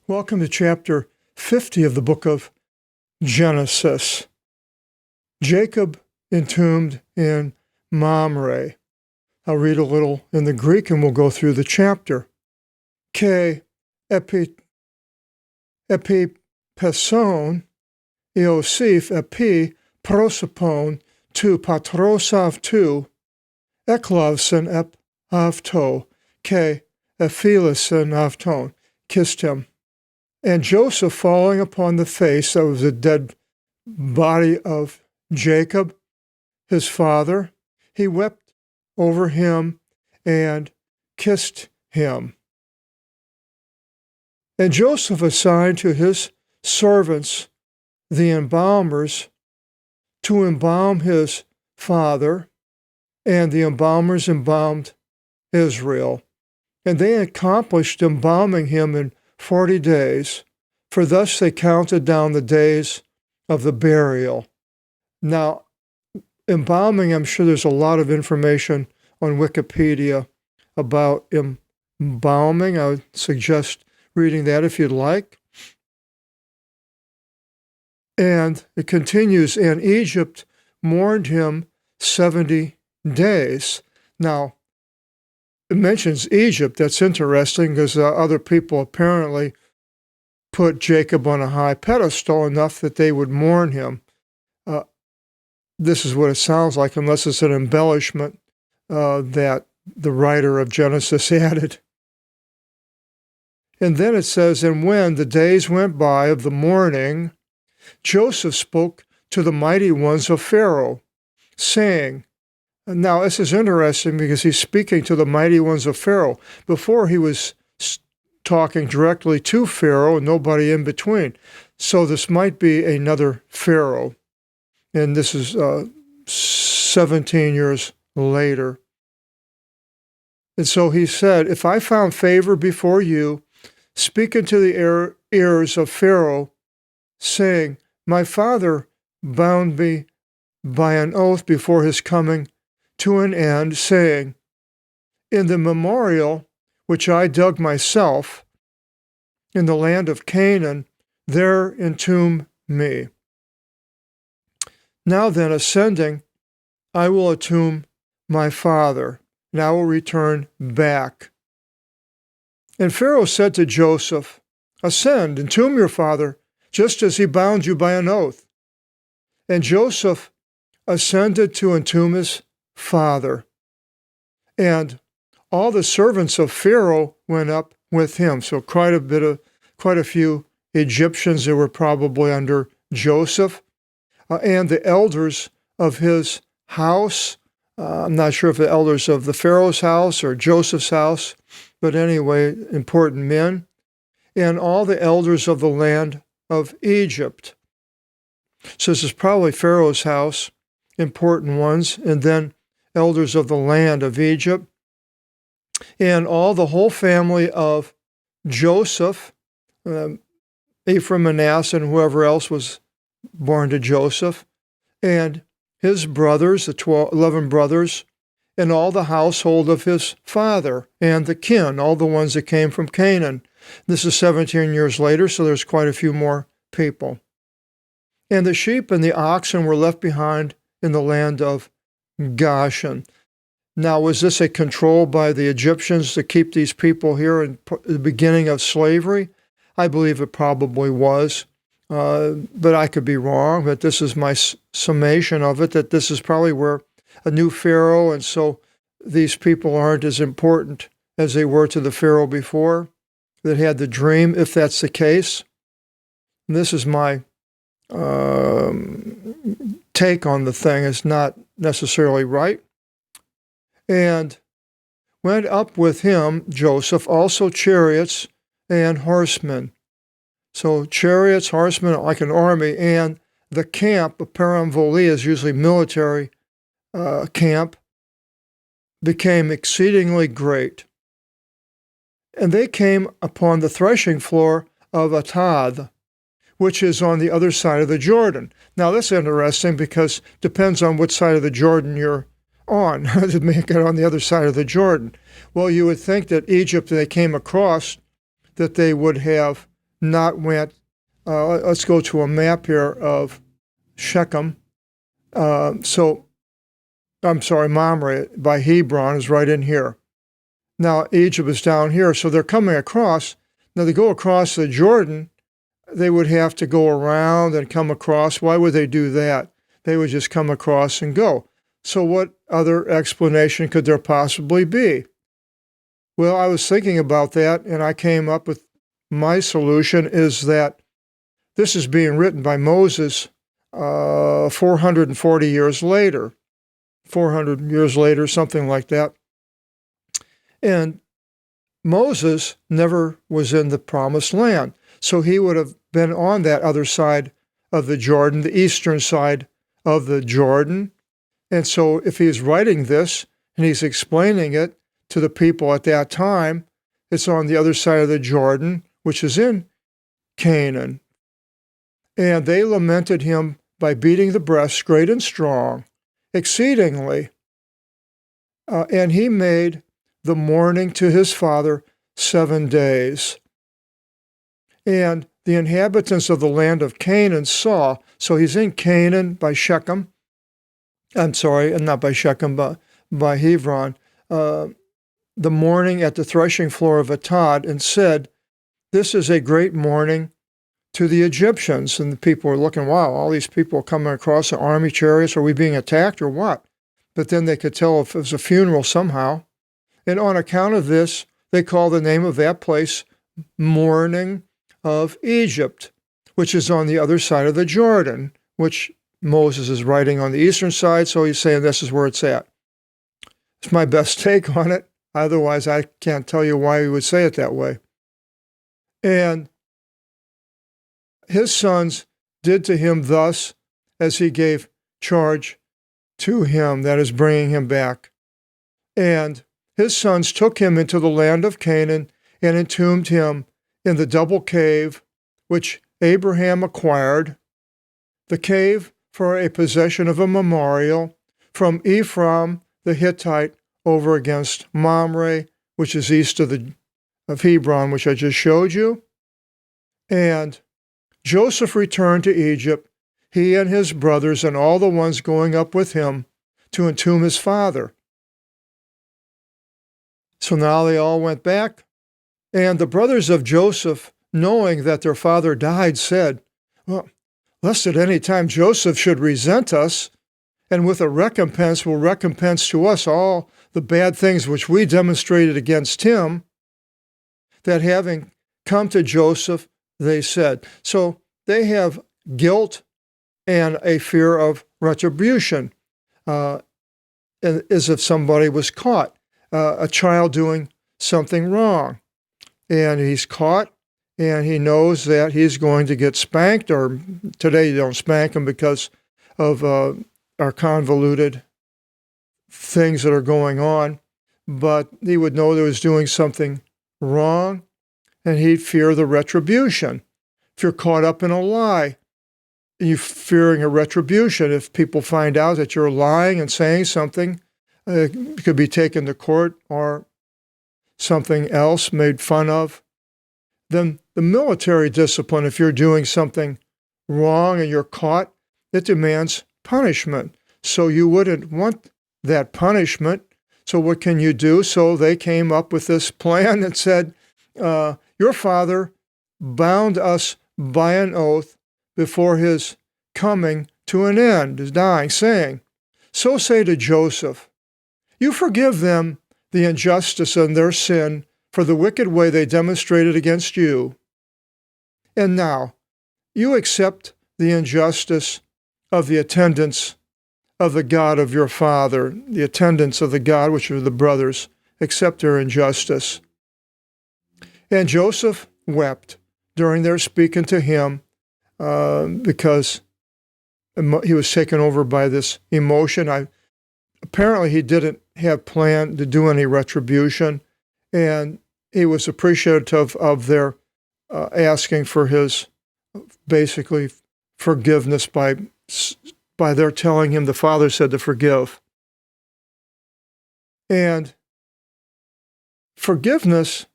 Welcome to chapter 50 of the book of Genesis. Jacob entombed in Mamre. I'll read a little in the Greek and we'll go through the chapter. Ke epipeson Iosif epi prosopon tu patrosav tu eklavsen ep avto ke ephilisen avton kissed him. And Joseph, falling upon the face that was the dead body of Jacob, his father, he wept over him and kissed him. And Joseph assigned to his servants, the embalmers, to embalm his father, and the embalmers embalmed Israel. And they accomplished embalming him in 40 days, for thus they counted down the days of the burial. Now, embalming, I'm sure there's a lot of information on Wikipedia about embalming. I would suggest reading that if you'd like. And it continues, and Egypt mourned him 70 days. Now, it mentions Egypt. That's interesting because other people apparently put Jacob on a high pedestal enough that they would mourn him. This is what it sounds like, unless it's an embellishment that the writer of Genesis added. And then it says, and when the days went by of the mourning, Joseph spoke to the mighty ones of Pharaoh, saying, now, this is interesting because he's speaking to the mighty ones of Pharaoh. Before, he was talking directly to Pharaoh and nobody in between. So this might be another Pharaoh. And this is 17 years later. And so he said, if I found favor before you, speak into the ears of Pharaoh, saying, my father bound me by an oath before his coming to an end, saying, in the memorial which I dug myself in the land of Canaan, there entomb me. Now then, ascending, I will entomb my father, and I will return back. And Pharaoh said to Joseph, ascend, entomb your father, just as he bound you by an oath. And Joseph ascended to entomb his father, and all the servants of Pharaoh went up with him. So quite a few Egyptians that were probably under Joseph, and the elders of his house. I'm not sure if the elders of the Pharaoh's house or Joseph's house, but anyway, important men, and all the elders of the land of Egypt. So this is probably Pharaoh's house, important ones, and then elders of the land of Egypt, and all the whole family of Joseph, Ephraim, Manasseh, and whoever else was born to Joseph, and his brothers, the 11 brothers, and all the household of his father, and the kin, all the ones that came from Canaan. This is 17 years later, so there's quite a few more people. And the sheep and the oxen were left behind in the land of Goshen. Now, was this a control by the Egyptians to keep these people here in the beginning of slavery? I believe it probably was, but I could be wrong. But this is my summation of it, that this is probably where a new Pharaoh, and so these people aren't as important as they were to the Pharaoh before that had the dream, if that's the case. And this is my take on the thing. It's not necessarily right. And went up with him, Joseph, also chariots and horsemen. So chariots, horsemen, like an army, and the camp, a paramvoli is usually military camp, became exceedingly great. And they came upon the threshing floor of Atad, which is on the other side of the Jordan. Now, that's interesting because it depends on which side of the Jordan you're on to make it on the other side of the Jordan. Well, you would think that Egypt, they came across, that they would have not went, let's go to a map here of Shechem. I'm sorry, Mamre by Hebron is right in here. Now, Egypt is down here, so they're coming across. Now, they go across the Jordan, they would have to go around and come across. Why would they do that? They would just come across and go. So what other explanation could there possibly be? Well, I was thinking about that, and I came up with my solution is that this is being written by Moses 440 years later, 400 years later, something like that. And Moses never was in the promised land. So he would have been on that other side of the Jordan, the eastern side of the Jordan. And so if he's writing this and he's explaining it to the people at that time, it's on the other side of the Jordan, which is in Canaan. And they lamented him by beating the breast great and strong, exceedingly. And he made the mourning to his father 7 days. And the inhabitants of the land of Canaan saw, so he's in Canaan by Shechem. I'm sorry, not by Shechem, but by Hebron. The mourning at the threshing floor of Atad, and said, "This is a great mourning to the Egyptians." And the people were looking, wow, all these people are coming across the army chariots. Are we being attacked or what? But then they could tell if it was a funeral somehow. And on account of this, they call the name of that place Mourning of Egypt, which is on the other side of the Jordan, which Moses is writing on the eastern side, so he's saying this is where it's at. It's my best take on it. Otherwise, I can't tell you why he would say it that way. And his sons did to him thus as he gave charge to him, that is, bringing him back. And his sons took him into the land of Canaan and entombed him in the double cave which Abraham acquired, the cave for a possession of a memorial, from Ephraim the Hittite over against Mamre, which is east of Hebron, which I just showed you. And Joseph returned to Egypt, he and his brothers and all the ones going up with him to entomb his father. So now they all went back, and the brothers of Joseph, knowing that their father died, said, well, lest at any time Joseph should resent us, and with a recompense will recompense to us all the bad things which we demonstrated against him, that having come to Joseph, they said. So they have guilt and a fear of retribution, as if somebody was caught, a child doing something wrong. And he's caught, and he knows that he's going to get spanked, or today you don't spank him because of our convoluted things that are going on, but he would know that he was doing something wrong, and he'd fear the retribution. If you're caught up in a lie, you're fearing a retribution. If people find out that you're lying and saying something, it could be taken to court or something else, made fun of. Then the military discipline, if you're doing something wrong and you're caught, it demands punishment. So you wouldn't want that punishment. So what can you do? So they came up with this plan that said, your father bound us by an oath before his coming to an end, his dying, saying, so say to Joseph, you forgive them the injustice and their sin for the wicked way they demonstrated against you. And now, you accept the injustice of the attendants of the God of your father, the attendants of the God, which are the brothers, accept their injustice. And Joseph wept during their speaking to him because he was taken over by this emotion. Apparently he didn't have planned to do any retribution, and he was appreciative of their asking for his, basically, forgiveness by their telling him the Father said to forgive. And forgiveness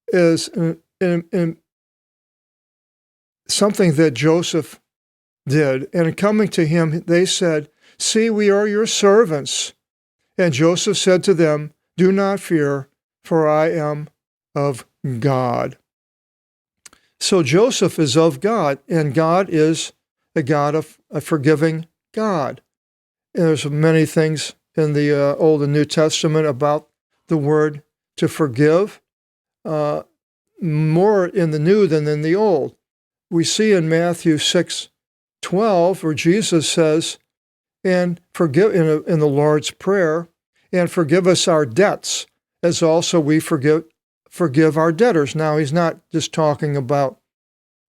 is, in something that Joseph did. And coming to him, they said, "See, we are your servants." And Joseph said to them, "Do not fear, for I am of God." So Joseph is of God, and God is a forgiving God. And there's many things in the Old and New Testament about the word to forgive, more in the New than in the Old. We see in Matthew 6:12, where Jesus says, and forgive in the Lord's Prayer, and forgive us our debts, as also we forgive our debtors. Now, he's not just talking about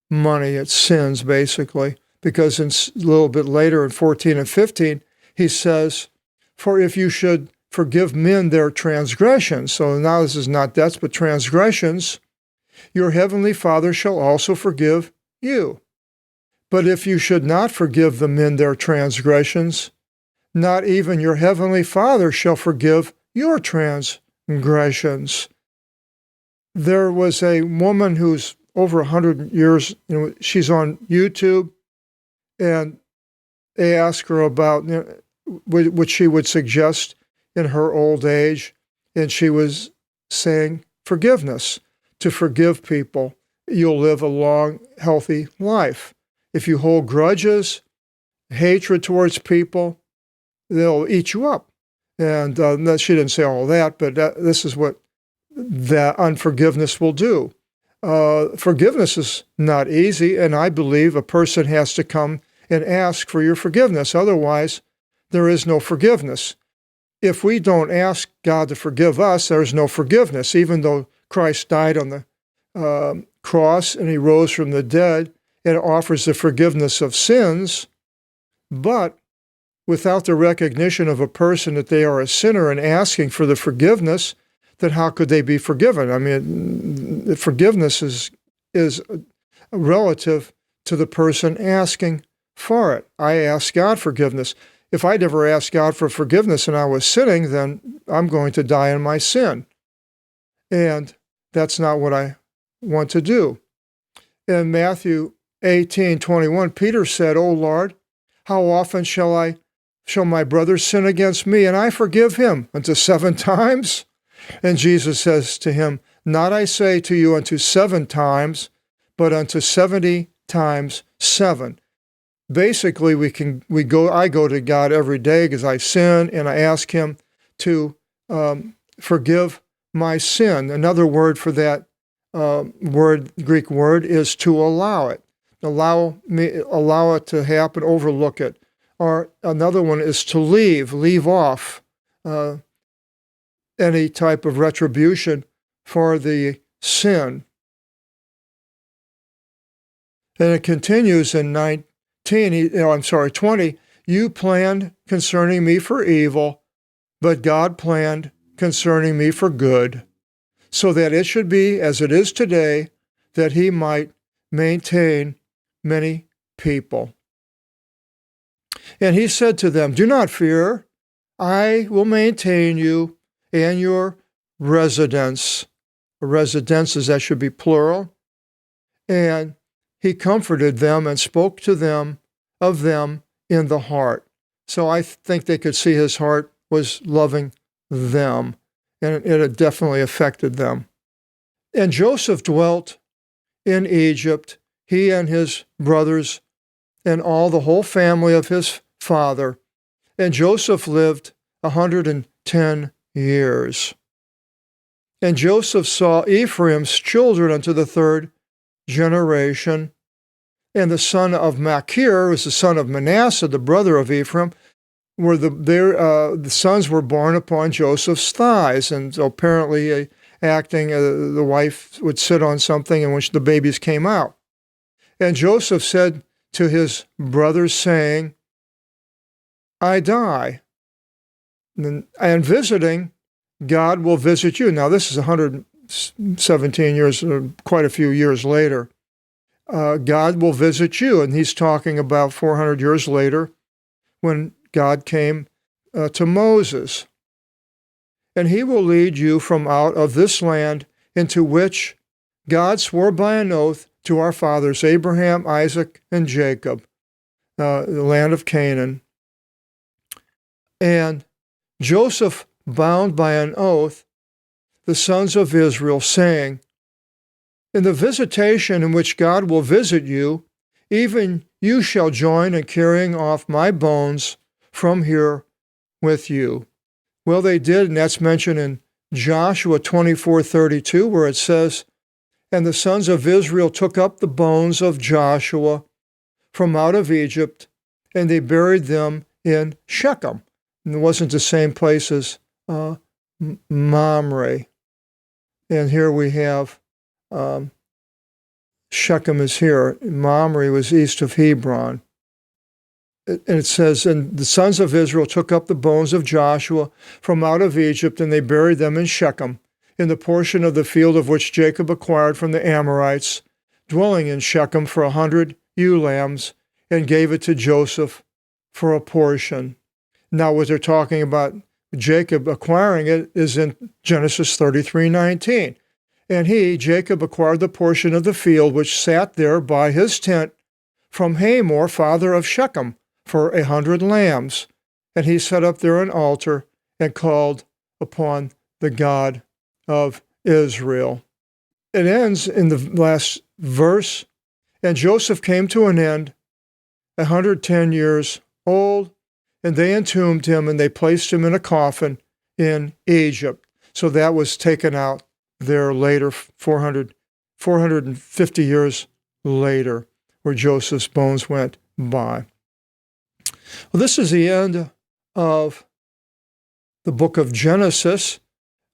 money, it's sins, basically, because a little bit later in 14 and 15, he says, "For if you should forgive men their transgressions," so now this is not debts, but transgressions, "your heavenly Father shall also forgive you. But if you should not forgive the men their transgressions, not even your heavenly Father shall forgive your transgressions." There was a woman who's over 100 years, she's on YouTube, and they asked her about what she would suggest in her old age, and she was saying forgiveness. To forgive people, you'll live a long, healthy life. If you hold grudges, hatred towards people, they'll eat you up. And she didn't say all that, but this is what that unforgiveness will do. Forgiveness is not easy, and I believe a person has to come and ask for your forgiveness. Otherwise, there is no forgiveness. If we don't ask God to forgive us, there's no forgiveness. Even though Christ died on the cross and he rose from the dead and offers the forgiveness of sins, but without the recognition of a person that they are a sinner and asking for the forgiveness, then how could they be forgiven? I mean, forgiveness is relative to the person asking for it. I ask God forgiveness. If I never asked God for forgiveness and I was sinning, then I'm going to die in my sin. And that's not what I want to do. In Matthew 18:21, Peter said, "O Lord, how often shall my brother sin against me, and I forgive him? Unto 7 times? And Jesus says to him, "Not I say to you unto 7 times, but unto 70 times 7. Basically, I go to God every day because I sin, and I ask him to forgive my sin. Another word for that Greek word is to allow it. Allow it to happen, overlook it. Or another one is to leave off any type of retribution for the sin. And it continues in 20. You planned concerning me for evil, but God planned concerning me for good, so that it should be as it is today, that he might maintain many people. And he said to them, "Do not fear, I will maintain you and your residence." Residences, that should be plural. And he comforted them and spoke to them of them in the heart. So I think they could see his heart was loving them, and it had definitely affected them. And Joseph dwelt in Egypt, he and his brothers and the whole family of his father. And Joseph lived 110 years. And Joseph saw Ephraim's children unto the 3rd generation. And the son of Machir was the son of Manasseh, the brother of Ephraim, where the sons were born upon Joseph's thighs. And so apparently the wife would sit on something in which the babies came out. And Joseph said to his brothers, saying, I die, and visiting, God will visit you. Now, this is 117 years, quite a few years later. God will visit you, and he's talking about 400 years later when God came to Moses. And he will lead you from out of this land into which God swore by an oath to our fathers Abraham, Isaac, and Jacob, the land of Canaan. And Joseph bound by an oath the sons of Israel, saying, in the visitation in which God will visit you, even you shall join in carrying off my bones from here with you. Well, they did, and that's mentioned in Joshua 24:32, where it says, and the sons of Israel took up the bones of Joshua from out of Egypt, and they buried them in Shechem. And it wasn't the same place as Mamre. And here we have Shechem is here. Mamre was east of Hebron. And it says, and the sons of Israel took up the bones of Joshua from out of Egypt, and they buried them in Shechem, in the portion of the field of which Jacob acquired from the Amorites, dwelling in Shechem for 100 ewe lambs, and gave it to Joseph for a portion. Now, what they're talking about, Jacob acquiring it, is in Genesis 33:19. And he, Jacob, acquired the portion of the field which sat there by his tent from Hamor, father of Shechem, for 100 lambs. And he set up there an altar and called upon the God of Israel. It ends in the last verse, and Joseph came to an end, 110 years old, and they entombed him, and they placed him in a coffin in Egypt. So that was taken out there later, 450 years later, where Joseph's bones went by. Well, this is the end of the book of Genesis.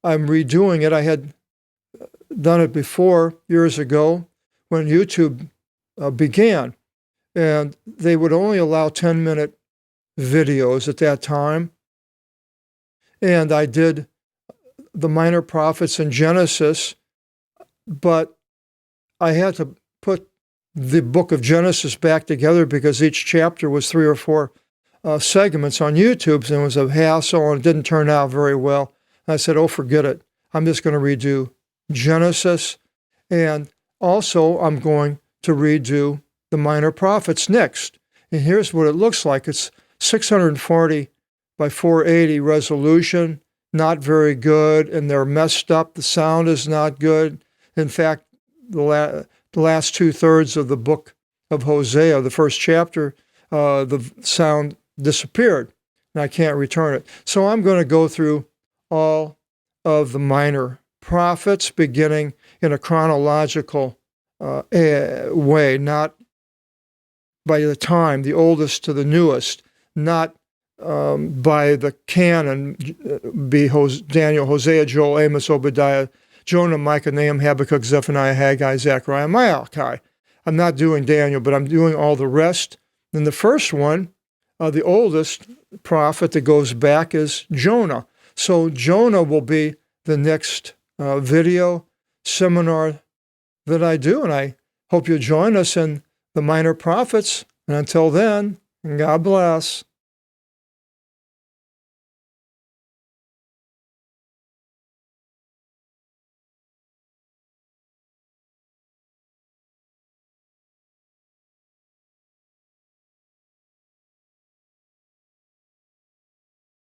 I'm redoing it. I had done it before, years ago, when YouTube began. And they would only allow 10-minute videos at that time. And I did the minor prophets in Genesis, but I had to put the book of Genesis back together because each chapter was 3 or 4 segments on YouTube, and it was a hassle, and it didn't turn out very well. I said, oh, forget it. I'm just going to redo Genesis, and also I'm going to redo the minor prophets next. And here's what it looks like. It's 640 by 480 resolution, not very good, and they're messed up. The sound is not good. In fact, the last 2/3 of the book of Hosea, the first chapter, the sound disappeared, and I can't return it. So I'm going to go through all of the minor prophets, beginning in a chronological way, not by the time, the oldest to the newest, not by the canon, be Daniel, Hosea, Joel, Amos, Obadiah, Jonah, Micah, Nahum, Habakkuk, Zephaniah, Haggai, Zechariah, Malachi. I'm not doing Daniel, but I'm doing all the rest. And the first one, the oldest prophet that goes back, is Jonah. So Jonah will be the next video seminar that I do, and I hope you'll join us in the minor prophets. And until then, God bless.